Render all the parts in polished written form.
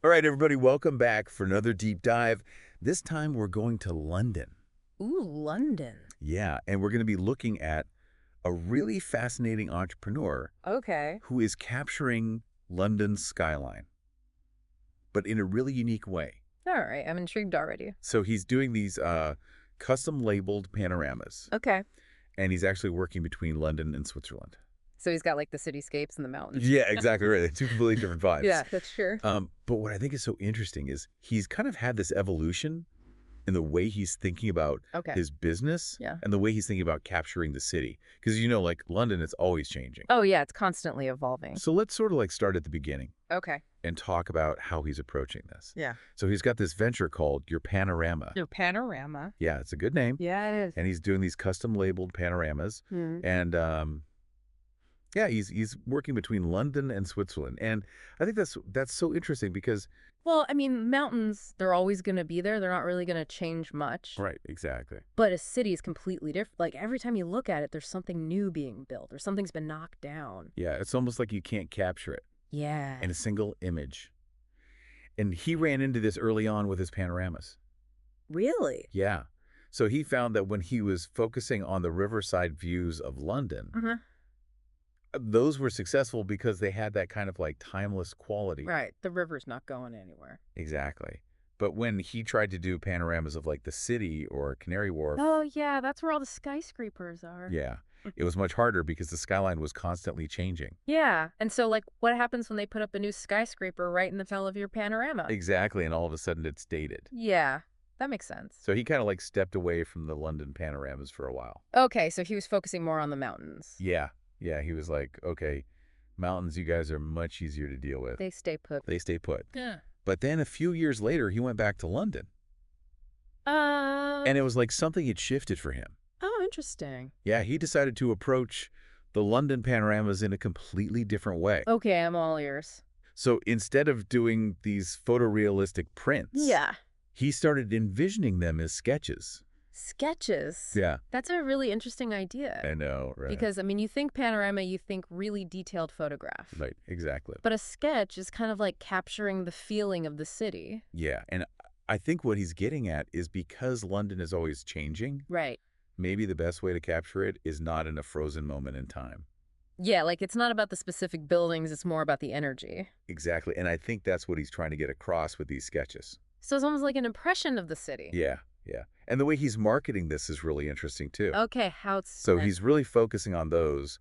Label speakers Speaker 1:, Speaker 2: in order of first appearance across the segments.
Speaker 1: All right, everybody, welcome back for another deep dive. This time we're going to London.
Speaker 2: Ooh, London.
Speaker 1: Yeah, and we're going to be looking at a really fascinating entrepreneur
Speaker 2: Okay.
Speaker 1: who is capturing London's skyline, but in a really unique way.
Speaker 2: All right. I'm intrigued already.
Speaker 1: So he's doing these custom labeled panoramas,
Speaker 2: Okay.
Speaker 1: and he's actually working between London and Switzerland.
Speaker 2: So he's got like the cityscapes and the mountains.
Speaker 1: Yeah, exactly right. They're two completely different vibes.
Speaker 2: Yeah, that's sure.
Speaker 1: But what I think is so interesting is he's kind of had this evolution in the way he's thinking about
Speaker 2: Okay.
Speaker 1: his business
Speaker 2: Yeah.
Speaker 1: and the way he's thinking about capturing the city. Because, like London, it's always changing.
Speaker 2: Oh, yeah. It's constantly evolving.
Speaker 1: So let's sort of like start at the beginning
Speaker 2: Okay.
Speaker 1: and talk about how he's approaching this.
Speaker 2: Yeah.
Speaker 1: So he's got this venture called Your Panorama.
Speaker 2: Your panorama.
Speaker 1: Yeah, it's a good name.
Speaker 2: Yeah, it is.
Speaker 1: And he's doing these custom labeled panoramas. And yeah, he's working between London and Switzerland. And I think that's so interesting because
Speaker 2: Well, I mean, mountains, they're always going to be there. They're not really going to change much.
Speaker 1: right, exactly.
Speaker 2: But a city is completely different. Like every time you look at it, there's something new being built or something's been knocked down.
Speaker 1: Yeah, it's almost like you can't capture it
Speaker 2: Yeah.
Speaker 1: in a single image. And he ran into this early on with his panoramas.
Speaker 2: Really?
Speaker 1: Yeah. So he found that when he was focusing on the riverside views of London, those were successful because they had that kind of like timeless quality.
Speaker 2: Right. The river's not going anywhere.
Speaker 1: Exactly. But when he tried to do panoramas of like the city or Canary Wharf,
Speaker 2: Oh, yeah. That's where all the skyscrapers are.
Speaker 1: yeah, it was much harder because the skyline was constantly changing.
Speaker 2: Yeah. And so, like, what happens when they put up a new skyscraper right in the middle of your panorama?
Speaker 1: Exactly. And all of a sudden it's dated.
Speaker 2: Yeah. That makes sense.
Speaker 1: So he kind of like stepped away from the London panoramas for a while.
Speaker 2: Okay. So he was focusing more on the mountains.
Speaker 1: Yeah. Yeah. He was like, okay, mountains, you guys are much easier to deal with.
Speaker 2: They stay put.
Speaker 1: They stay put.
Speaker 2: Yeah.
Speaker 1: But then a few years later, he went back to London. And it was like something had shifted for him.
Speaker 2: Oh, interesting.
Speaker 1: Yeah, he decided to approach the London panoramas in a completely different way.
Speaker 2: Okay. I'm all ears.
Speaker 1: So instead of doing these photorealistic prints,
Speaker 2: Yeah.
Speaker 1: he started envisioning them as sketches.
Speaker 2: Sketches.
Speaker 1: Yeah.
Speaker 2: That's a really interesting idea.
Speaker 1: I know, right?
Speaker 2: Because, I mean, you think panorama, you think really detailed photograph.
Speaker 1: Right, exactly.
Speaker 2: But a sketch is kind of like capturing the feeling of the city.
Speaker 1: Yeah, and I think what he's getting at is because London is always changing,
Speaker 2: Right.
Speaker 1: maybe the best way to capture it is not in a frozen moment in time.
Speaker 2: Yeah, like it's not about the specific buildings, it's more about the energy.
Speaker 1: Exactly, and I think that's what he's trying to get across with these sketches.
Speaker 2: So it's almost like an impression of the city.
Speaker 1: Yeah, yeah. And the way he's marketing this is really interesting, too.
Speaker 2: Okay, how it's...
Speaker 1: So he's really focusing on those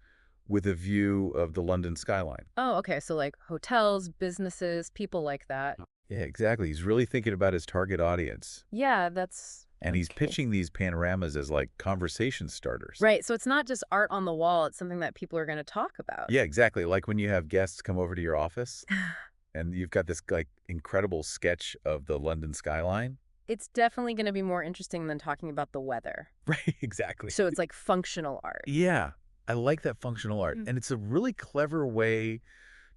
Speaker 1: with a view of the London skyline.
Speaker 2: Oh, okay, so like hotels, businesses, people like that.
Speaker 1: Yeah, exactly. He's really thinking about his target audience.
Speaker 2: Yeah, that's...
Speaker 1: And he's
Speaker 2: okay.
Speaker 1: pitching these panoramas as like conversation starters.
Speaker 2: Right, so it's not just art on the wall, it's something that people are going to talk about.
Speaker 1: Yeah, exactly. Like when you have guests come over to your office and you've got this like incredible sketch of the London skyline.
Speaker 2: It's definitely going to be more interesting than talking about the weather.
Speaker 1: Right, exactly.
Speaker 2: So it's like functional art.
Speaker 1: Yeah, I like that functional art. And it's a really clever way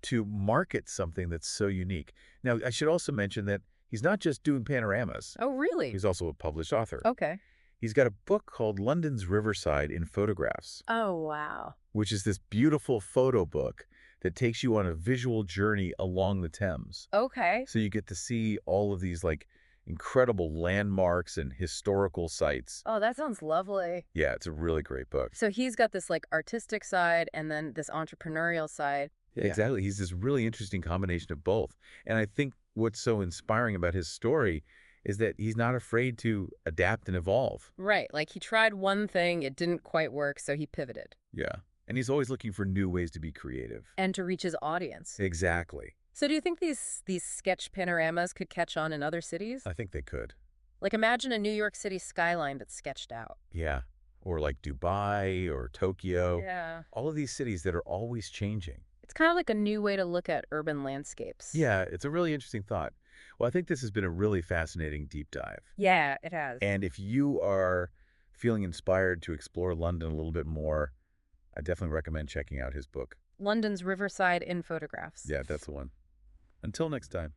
Speaker 1: to market something that's so unique. Now, I should also mention that he's not just doing panoramas.
Speaker 2: Oh, really?
Speaker 1: He's also a published author.
Speaker 2: Okay.
Speaker 1: He's got a book called London's Riverside in Photographs,
Speaker 2: Oh, wow.
Speaker 1: which is this beautiful photo book that takes you on a visual journey along the Thames.
Speaker 2: Okay.
Speaker 1: So you get to see all of these like incredible landmarks and historical sites.
Speaker 2: Oh, that sounds lovely.
Speaker 1: Yeah, it's a really great book.
Speaker 2: So he's got this like artistic side and then this entrepreneurial side.
Speaker 1: Yeah, exactly. He's this really interesting combination of both. And I think what's so inspiring about his story is that he's not afraid to adapt and evolve.
Speaker 2: Right. Like he tried one thing, it didn't quite work, so he pivoted.
Speaker 1: Yeah. And he's always looking for new ways to be creative.
Speaker 2: And to reach his audience.
Speaker 1: Exactly.
Speaker 2: So do you think these sketch panoramas could catch on in other cities?
Speaker 1: I think they could.
Speaker 2: Like imagine a New York City skyline that's sketched out.
Speaker 1: Yeah. Or like Dubai or Tokyo.
Speaker 2: Yeah.
Speaker 1: All of these cities that are always changing.
Speaker 2: It's kind of like a new way to look at urban landscapes.
Speaker 1: Yeah, it's a really interesting thought. Well, I think this has been a really fascinating deep dive.
Speaker 2: Yeah, it has.
Speaker 1: And if you are feeling inspired to explore London a little bit more, I definitely recommend checking out his book.
Speaker 2: London's Riverside in Photographs.
Speaker 1: Yeah, that's the one. Until next time.